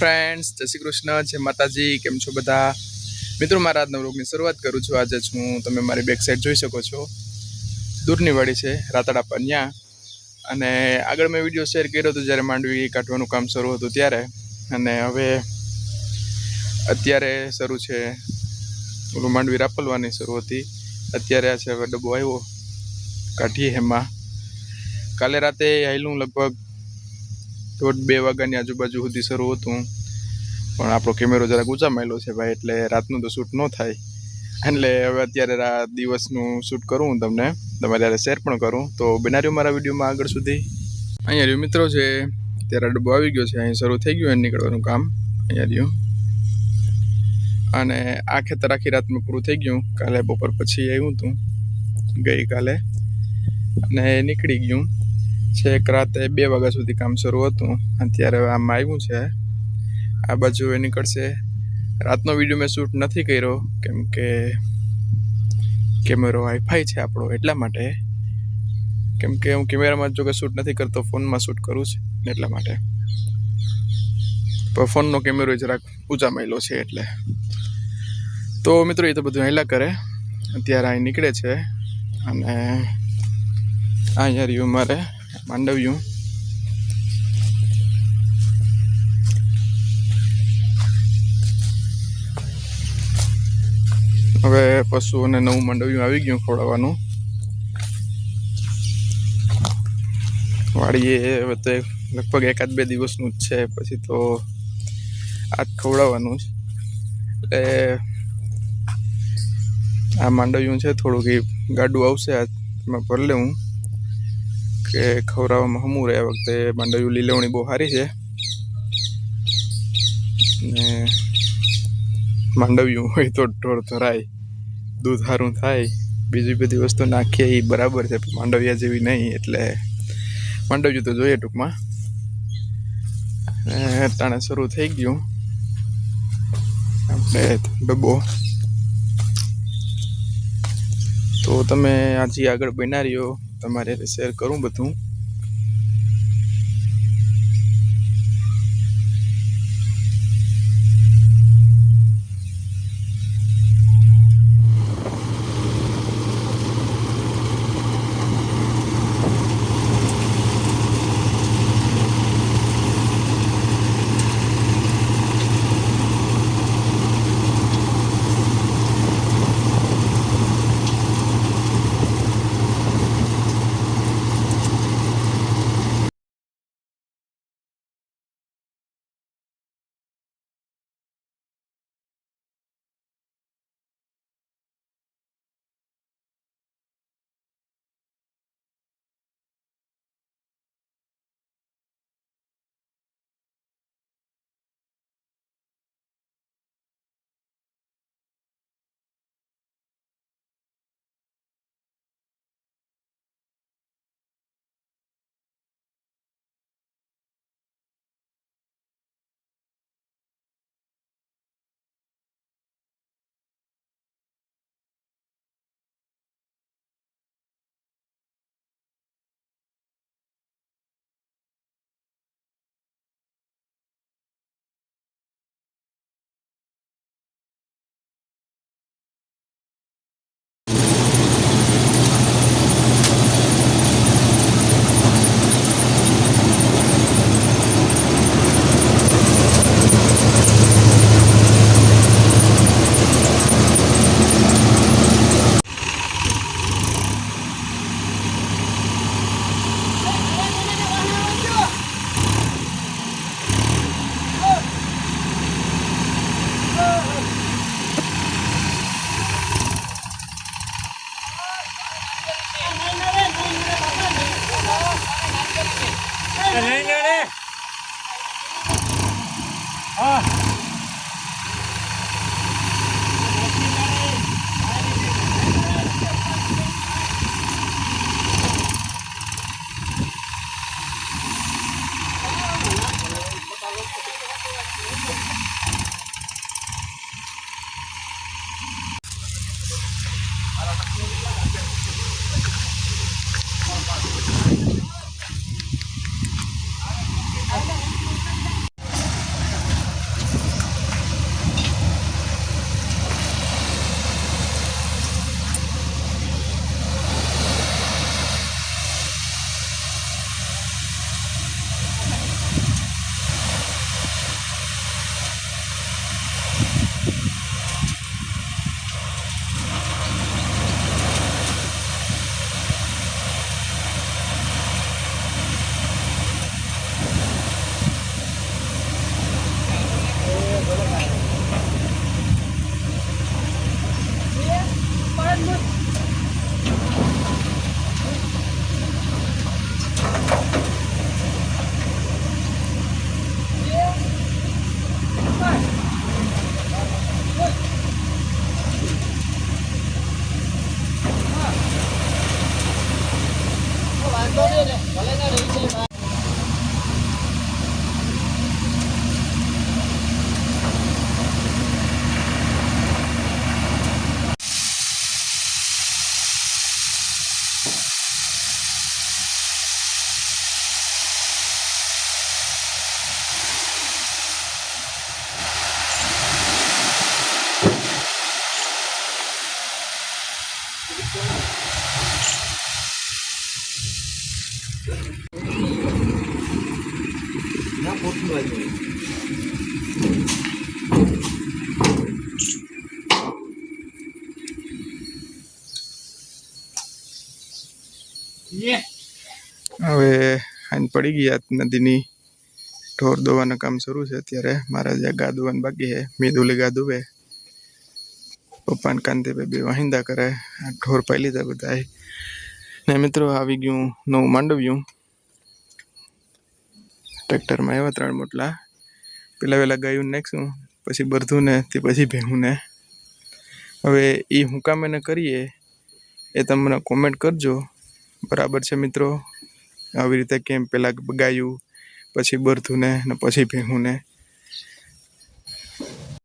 Friends, જય શ્રી કૃષ્ણ, જય માતાજી. કેમ છો બધા મિત્રો? મારા આજના વ્લોગની શરૂઆત કરું છું. આજે હું તમે મારી બેક સાઈડ જોઈ શકો છો, દૂરની વાડી છે રાતડા પર ત્યાં. અને આગળ મેં વિડીયો શેર કર્યો હતો જ્યારે માંડવી કાઢવાનું કામ શરૂ હતું ત્યારે, અને હવે અત્યારે શરૂ છે ઓલું માંડવી રાપલવાની શરૂ હતી. અત્યારે આ છે હવે ડબ્બો આવ્યો, કાઢીએ એમાં. કાલે રાતે આવેલું લગભગ 1:30 વાગ્યાની આજુબાજુ સુધી શરૂ હતું, પણ આપણો કેમેરો જરાક ઊંચા મારેલો છે ભાઈ, એટલે રાતનું તો શૂટ ન થાય. એટલે હવે અત્યારે દિવસનું શૂટ કરું હું તમને તમારે શેર પણ કરું. તો બનાર્યું મારા વિડીયોમાં આગળ સુધી. અહીંયા રહ્યું મિત્રો છે, ત્યારે ડબ્બો આવી ગયો છે, અહીં શરૂ થઈ ગયું એને નીકળવાનું કામ. અહીંયા રહ્યું, અને આ ખેતર આખી રાતમાં પૂરું થઈ ગયું. કાલે બપોર પછી આવ્યું હતું ગઈકાલે, અને નીકળી ગયું છે. એક રાતે 2 વાગ્યા સુધી કામ શરૂ હતું. અત્યારે આમાં આવ્યું છે, આ બાજુ એ નીકળશે. રાતનો વિડીયો મેં શૂટ નથી કર્યો કેમ કે કેમેરો વાઈફાઈ છે આપણો, એટલા માટે. કેમ કે હું કેમેરામાં જો કે શૂટ નથી કરતો, ફોનમાં શૂટ કરું છું એટલા માટે. પણ ફોનનો કેમેરો જરાક ઊંચા મારેલો છે એટલે. તો મિત્રો એ તો બધું હેલા કરે. અત્યારે અહીં નીકળે છે, અને અહીંયા રહ્યું મારે માંડવ્યું. હવે પશુઓને નવું માંડવ્યું આવી ગયું ખવડાવવાનું. વાડીએ હવે તો લગભગ 1-2 દિવસનું જ છે, પછી તો આજ ખવડાવવાનું જ. એટલે આ માંડવ્યું છે, થોડુંક ગાડું આવશે એમાં ભરી લેવું કે ખવડાવવામાં હમું રહે. આ વખતે માંડવ્યું લીલવણી બહુ સારી છે, ને માંડવ્યું હોય તો ઢોર ધરાય, દૂધ સારું થાય. બીજી બધી વસ્તુ નાખીએ એ બરાબર છે, માંડવિયા જેવી નહીં. એટલે માંડવ્યું તો જોઈએ ટૂંકમાં. ટાણે શરૂ થઈ ગયું આપણે ડબ્બો. તો તમે આજે આગળ બના રહ્યો, તમારે શેર કરું બધું. હવે હાન પડી ગયા નદીની ઢોર દોવાના કામ શરૂ છે અત્યારે. મારા જ્યાં ગા દોવાનું બાકી છે. મેદુલી ગા દુવે, પપ્પાને કાંતે બે વાહિંદા કરે. ઢોર પાઈ લીધા બધા ને મિત્રો. આવી ગયું નવું માંડવ્યું. ટ્રેક્ટરમાં આવ્યા 3 મોટલા. પેલા વેલા ગાયું નાખશું, પછી બરધું ને તે પછી ભેહું ને. હવે એ હું કામ એને કરીએ એ તમે મને કોમેન્ટ કરજો. બરાબર છે મિત્રો? આવી રીતે કેમ પેલા ગાયું, પછી બરધું ને પછી ભેહું ને